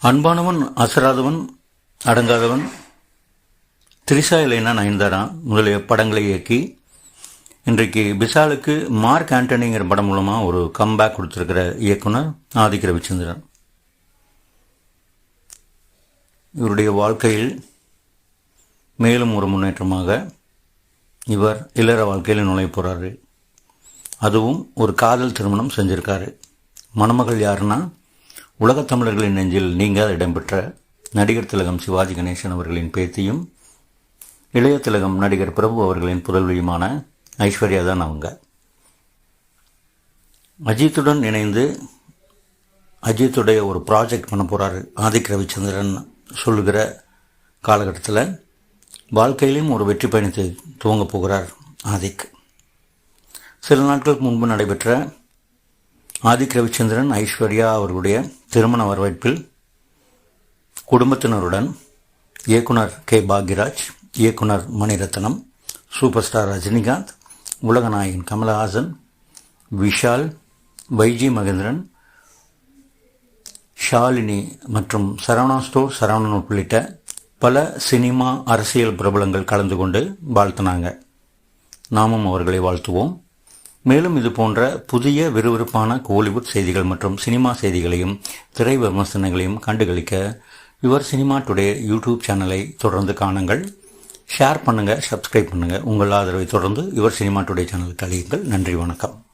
அன்பானவன், அசராதவன், அடங்காதவன், திரிஷா இல்லைனா நயன்தாரா முதலிய படங்களை இயக்கி இன்றைக்கு விஷாலுக்கு மார்க் ஆண்டனிங்கிற படம் மூலமாக ஒரு கம்பேக் கொடுத்துருக்கிற இயக்குனர் ஆதிக் ரவிச்சந்திரன். இவருடைய வாழ்க்கையில் மேலும் ஒரு முன்னேற்றமாக இவர் இல்லற வாழ்க்கையில் நுழைய போகிறாரு. அதுவும் ஒரு காதல் திருமணம் செஞ்சுருக்காரு. மணமகள் யாருன்னா, உலகத் தமிழர்களின் நெஞ்சில் நீங்காத இடம்பெற்ற நடிகர் திலகம் சிவாஜி கணேசன் அவர்களின் பேத்தியும் இளைய திலகம் நடிகர் பிரபு அவர்களின் புதல்வியுமான ஐஸ்வர்யா தான் அவங்க. அஜித்துடன் இணைந்து அஜித்துடைய ஒரு ப்ராஜெக்ட் பண்ண போகிறாரு ஆதிக் ரவிச்சந்திரன் சொல்லுகிற காலகட்டத்தில் வாழ்க்கையிலும் ஒரு வெற்றி பயணத்தை துவங்க போகிறார் ஆதிக். சில நாட்களுக்கு முன்பு நடைபெற்ற ஆதிக் ரவிச்சந்திரன் ஐஸ்வர்யா அவர்களுடைய திருமண வரவேற்பில் குடும்பத்தினருடன் இயக்குனர் கே பாக்யராஜ், இயக்குனர் மணிரத்னம், சூப்பர் ஸ்டார் ரஜினிகாந்த், உலகநாயகன் கமலஹாசன், விஷால், வைஜி மகேந்திரன், ஷாலினி மற்றும் சரவணா ஸ்டோர் சரவணன் உள்ளிட்ட பல சினிமா அரசியல் பிரபலங்கள் கலந்து கொண்டு வாழ்த்தினாங்க. நாமும் அவர்களை வாழ்த்துவோம். மேலும் இது போன்ற புதிய விறுவிறுப்பான கோலிவுட் செய்திகள் மற்றும் சினிமா செய்திகளையும் திரை விமர்சனங்களையும் கண்டுகளிக்க யுவர் சினிமா டுடே யூடியூப் சேனலை தொடர்ந்து காணுங்கள். ஷேர் பண்ணுங்கள், சப்ஸ்கிரைப் பண்ணுங்கள். உங்கள் ஆதரவை தொடர்ந்து யுவர் சினிமா டுடே சேனலுக்கு அளியுங்கள். நன்றி, வணக்கம்.